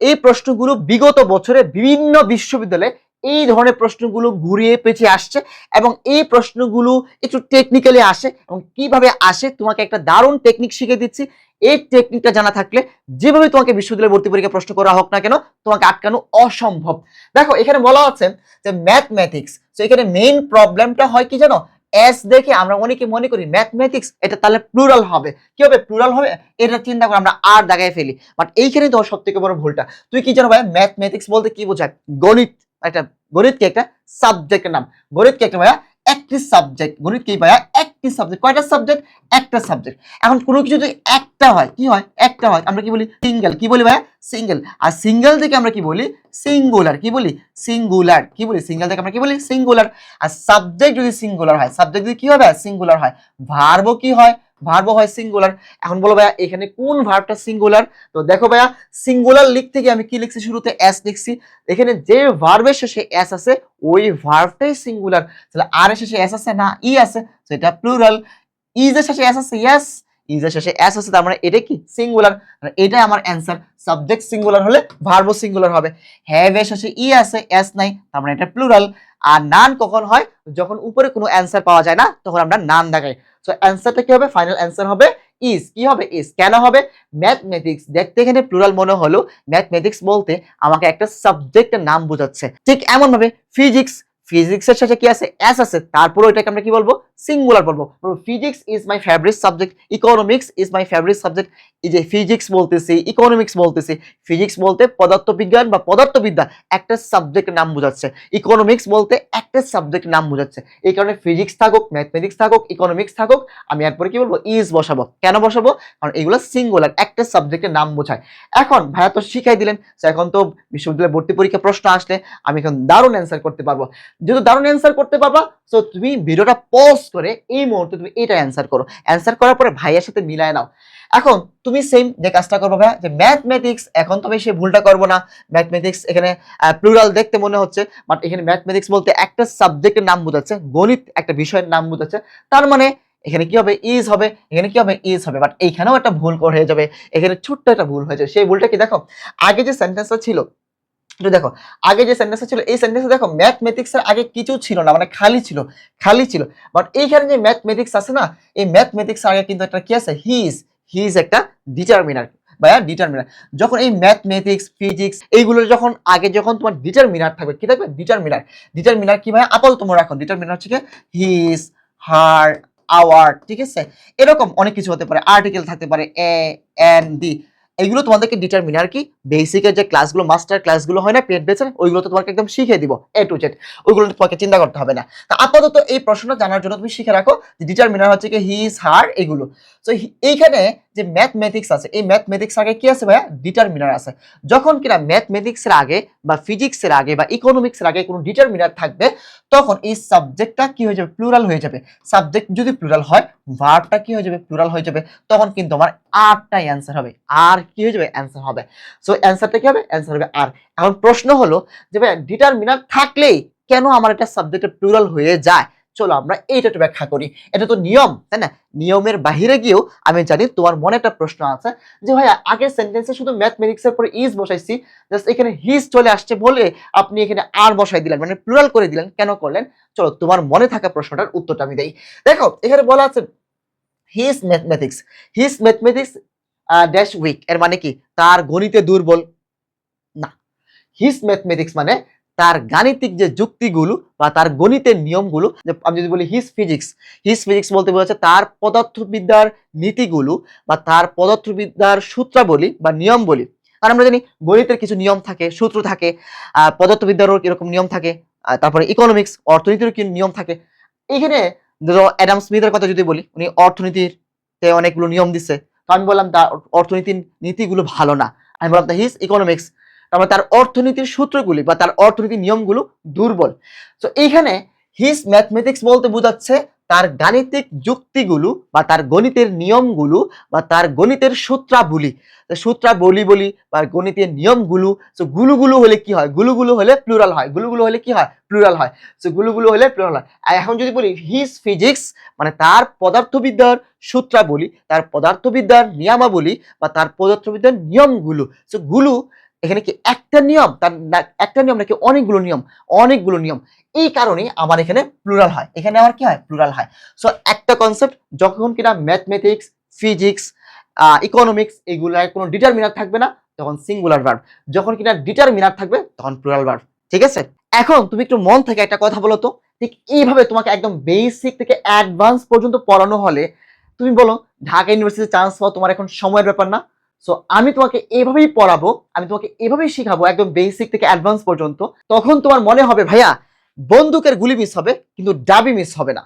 এই প্রশ্নগুলো বিগত বছরে বিভিন্ন বিশ্ববিদ্যালয়ে এই ধরনের প্রশ্নগুলো ঘুরিয়ে পেঁচিয়ে আসছে এবং এই প্রশ্নগুলো একটু টেকনিক্যালি আসে এবং কিভাবে আসে তোমাকে একটা দারুণ টেকনিক শিখিয়ে দিচ্ছি। এই টেকনিকটা জানা থাকলে যেভাবে তোমাকে বিশ্ববিদ্যালয়ে ভর্তি পরীক্ষা প্রশ্ন করা হোক না কেন তোমাকে আটকানো অসম্ভব। দেখো এখানে বলা আছে যে ম্যাথমেটিক্স, তো এখানে মেইন প্রবলেমটা হয় কি জানো, এস দেখে আমরা অনেকে মনে করি ম্যাথমেটিক্স এটা তাহলে প্লুরাল হবে, কি হবে প্লুরাল হবে, এটা চিন্তা করে আমরা আর দাগায় ফেলি। বাট এইখানে তো সবথেকে বড় ভুলটা, তুই কি জানো ভাই ম্যাথমেটিক্স বলতে কি বোঝায়, গণিত। একটা গণিত কি একটা সাবজেক্টের নাম, গণিত কি একটা ভাইয়া একটি সাবজেক্ট, গণিত কি ভাইয়া একটি সাবজেক্ট, কয়টা সাবজেক্ট একটা সাবজেক্ট। এখন কোনো কিছু যদি একটা হয় কি হয়, একটা হয় আমরা কি বলি সিঙ্গেল, কি বলি ভাইয়া সিঙ্গেল। আর সিঙ্গেল থেকে আমরা কি বলি সিঙ্গুলার, কি বলি সিঙ্গুলার, কি বলি সিঙ্গেল থেকে আমরা কি বলি সিঙ্গুলার। আর সাবজেক্ট যদি সিঙ্গুলার হয়, সাবজেক্ট যদি কি হবে সিঙ্গুলার হয়, ভার্বও কি হয় ভার্বও হয় সিঙ্গুলার। এখন বলো ভাইয়া এখানে কোন ভার্বটা সিঙ্গুলার, তো দেখো ভাইয়া সিঙ্গুলার লিখতে গিয়ে আমি কি লিখছি শুরুতে এস লিখছি, এখানে যে ভার্বের শেষে এস আছে ওই ভার্বটাই সিঙ্গুলার, তাহলে আর এর শেষে এস আছে না ই আছে, সেটা প্লুরাল। ইজ এর শেষে এস আছে ইয়েস, ইজ এর শেষে এস আছে তার মানে এটা কি সিঙ্গুলার, এটাই আমার অ্যান্সার। সাবজেক্ট সিঙ্গুলার হলে ভার্বও সিঙ্গুলার হবে। হ্যাভ এর শেষে ই আছে এস নাই তার মানে এটা প্লুরাল। আর নান কখন হয়, যখন উপরে কোনো অ্যান্সার পাওয়া যায় না তখন আমরা নান দেখাই। সো অ্যান্সারটা কি হবে, ফাইনাল অ্যান্সার হবে ইজ। কি হবে ইজ, কেন হবে, ম্যাথমেটিক্স দেখতে এখানে প্লুরাল মনে হলো, ম্যাথমেটিক্স বলতে আমাকে একটা সাবজেক্টের নাম বোঝাচ্ছে। ঠিক এমন ভাবে ফিজিক্স, ফিজিক্সের সাথে কি আছে এস আছে, তারপরে এটাকে আমরা কি বলবো সিঙ্গুলার বলবো। Physics is my favourite subject, economics is my favourite subject. এই যে ফিজিক্স বলতেছি ইকোনমিক্স বলতেছি, ফিজিক্স বলতে পদার্থবিজ্ঞান বা পদার্থবিদ্যা একটা সাবজেক্টের নাম বোঝাচ্ছে, ইকোনমিক্স বলতে একটা সাবজেক্টের নাম বোঝাচ্ছে। এই কারণে ফিজিক্স থাকুক ম্যাথমেটিক্স থাকুক ইকোনমিক্স থাকুক আমি এরপরে কি বলবো ইজ বসাবো। কেন বসাবো, কারণ এগুলো সিঙ্গুলার একটা সাবজেক্টের নাম বোঝায়। এখন ভাইয়া তো শিখাই দিলেন, এখন তো বিশ্ববিদ্যালয়ে ভর্তি পরীক্ষা প্রশ্ন আসলে আমি এখন দারুণ অ্যান্সার করতে পারবো। যেহেতু দারুণ অ্যান্সার করতে পারবা সো তুমি ভিডিওটা পজ করে এই মুহূর্তে তুমি এটা অ্যান্সার করো, অ্যান্সার করার পরে ভাইয়ের সাথে মিলায় নাও। এখন তুমি সেম যে কাজটা করবে ভাইয়া যে ম্যাথমেটিক্স, এখন তুমি সেই ভুলটা করবো না। ম্যাথমেটিক্স এখানে প্লুরাল দেখতে মনে হচ্ছে, বাট এখানে ম্যাথমেটিক্স বলতে একটা সাবজেক্টের নাম বোঝাচ্ছে, গণিত একটা বিষয়ের নাম বোঝাচ্ছে, তার মানে এখানে কি হবে ইজ হবে, এখানে কি হবে ইজ হবে। বাট এইখানেও একটা ভুল হয়ে যাবে, এখানে ছোট্ট একটা ভুল হয়ে যাবে। সেই ভুলটা কি দেখো, আগে যে সেন্টেন্সটা ছিল দেখো, আগে যে সেন্টেন্সটা ছিল এই সেন্টেন্সে দেখো ম্যাথমেটিক্স এর আগে কিছু ছিল না, মানে খালি ছিল, খালি ছিল। বাট এইখানে যে ম্যাথমেটিক্স আছে না, এই ম্যাথমেটিক্স আগে কিন্তু একটা কি আছে হি ইজ একটা ডিটারমিনার বা ডিটারমিনার। যখন এই ম্যাথমেটিক্স ফিজিক্স এইগুলো যখন আগে যখন তোমার ডিটারমিনার থাকবে, কি থাকবে ডিটারমিনার, ডিটারমিনার কি ভাই আপাতত তোমরা রাখো, ডিটারমিনার হচ্ছে কি হিজ হার আওয়ার, ঠিক আছে, এরকম অনেক কিছু হতে পারে, আর্টিকেল থাকতে পারে এ এন ডি, এইগুলো তোমাদেরকে ডিটারমিনার কি বেসিকের যে ক্লাসগুলো মাস্টার ক্লাসগুলো হয় না পেড বেসের, ওইগুলো তো তোমাকে একদম শিখিয়ে দিব এ টু জেড, ওইগুলো তোমাকে চিন্তা করতে হবে না। তা আপাতত এই প্রশ্নটা জানার জন্য তুমি শিখে রাখো যে ডিটারমিনার হচ্ছে কি হিজ হার এগুলো। তো এইখানে যে ম্যাথমেটিক্স আছে এই ম্যাথমেটিক্স আগে কি আছে ভাইয়া ডিটারমিনার আছে। যখন কিনা ম্যাথমেটিক্সের আগে বা ফিজিক্সের আগে বা ইকোনমিক্সের আগে কোনো ডিটারমিনার থাকবে তখন এই সাবজেক্টটা কি হয়ে যাবে প্লুরাল হয়ে যাবে। সাবজেক্ট যদি প্লুরাল হয় ভার্বটা কি হয়ে যাবে প্লুরাল হয়ে যাবে, তখন কিন্তু আমার আরটাই অ্যান্সার হবে, আর কি হয়ে যাবে অ্যান্সার হবে। সো অ্যান্সারটা কি হবে অ্যান্সার হবে আর। এখন প্রশ্ন হলো যে ভাই ডিটারমিনার থাকলেই কেন আমার এটা সাবজেক্টে প্লুরাল হয়ে যায়, চলো আমরা এইটা একটু ব্যাখ্যা করি। এটা তো নিয়ম তাই না, নিয়মের বাহিরে গিয়েও আমি জানি তোমার মনে একটা প্রশ্ন আছে যে ভাইয়া আগের সেন্টেন্সে শুধু ম্যাথমেটিক্স এর পরে ইজ বসাইছি, জাস্ট এখানে হিজ চলে আসছে বলে আপনি এখানে আর বসাই দিলেন, মানে প্লুরাল করে দিলেন, কেন করলেন। চলো তোমার মনে থাকা প্রশ্নটার উত্তরটা আমি দেই। দেখো এখানে বলা আছে his mathematics, his mathematics dash weak, এর মানে কি তার গণিতে দুর্বল না। হিজ ম্যাথমেটিক্স মানে তার গাণিতিক যে যুক্তিগুলো বা তার গণিতের নিয়মগুলো, আমি যদি বলি হিজ ফিজিক্স, হিজ ফিজিক্স বলতে বোঝাচ্ছে তার পদার্থবিদ্যার নীতিগুলো বা তার পদার্থবিদ্যার সূত্রাবলী বা নিয়ম বলি। আর আমরা জানি গণিতের কিছু নিয়ম থাকে সূত্র থাকে, পদার্থবিদ্যারও এরকম নিয়ম থাকে, তারপরে ইকোনমিক্স অর্থনীতিরও কি নিয়ম থাকে। এইখানে ধরো অ্যাডাম স্মিথের কথা যদি বলি, উনি অর্থনীতির অনেকগুলো নিয়ম দিচ্ছে, তো আমি বললাম তার অর্থনীতির নীতিগুলো ভালো না, আমি বললাম হিজ ইকোনমিক্স, তারপরে তার অর্থনীতির সূত্রগুলি বা তার অর্থনীতির নিয়মগুলো দুর্বল। তো এইখানে হিজ ম্যাথমেটিক্স বলতে বোঝাচ্ছে তার গাণিতিক যুক্তিগুলো বা তার গণিতের নিয়মগুলো বা তার গণিতের সূত্রাবলী, সূত্রাবলী বলি বা গণিতের নিয়মগুলো। তো গুলোগুলো হলে কি হয়, গুলোগুলো হলে প্লুরাল হয়, গুলোগুলো হলে কি হয় প্লুরাল হয়। তো গুলোগুলো হলে প্লুরাল হয়। আর এখন যদি বলি হিজ ফিজিক্স মানে তার পদার্থবিদ্যার সূত্রাবলী, তার পদার্থবিদ্যার নিয়মাবলী বা তার পদার্থবিদ্যার নিয়মগুলো। তো গুলো এখানে কি একটা নিয়ম, তার একটা নিয়ম নাকি অনেকগুলো নিয়ম? অনেকগুলো নিয়ম। এই কারণে আমার এখানে প্লুরাল হয়, এখানে আমার কি হয়? প্লুরাল হয়। সো একটা কনসেপ্ট যখন কিনা ম্যাথমেটিক্স, ফিজিক্স, ইকোনমিক্স এগুলায় কোনো ডিটারমিনার থাকবে না তখন সিঙ্গুলার ভার্ব, যখন কিনা ডিটারমিনার থাকবে তখন প্লুরাল ভার্ব। ঠিক আছে? এখন তুমি একটু মন থেকে একটা কথা বলো তো, ঠিক এইভাবে তোমাকে একদম বেসিক থেকে অ্যাডভান্স পর্যন্ত পড়ানো হলে তুমি বলো ঢাকা ইউনিভার্সিটিতে চান্স পাওয়া তোমার এখন সময়ের ব্যাপার না? সো আমি তোমাকে এভাবেই পড়াবো, আমি তোমাকে এভাবেই শিখাবো একদম বেসিক থেকে অ্যাডভান্স পর্যন্ত। তখন তোমার মনে হবে ভাইয়া বন্দুকের গুলি মিস হবে কিন্তু ডাবি মিস হবে না।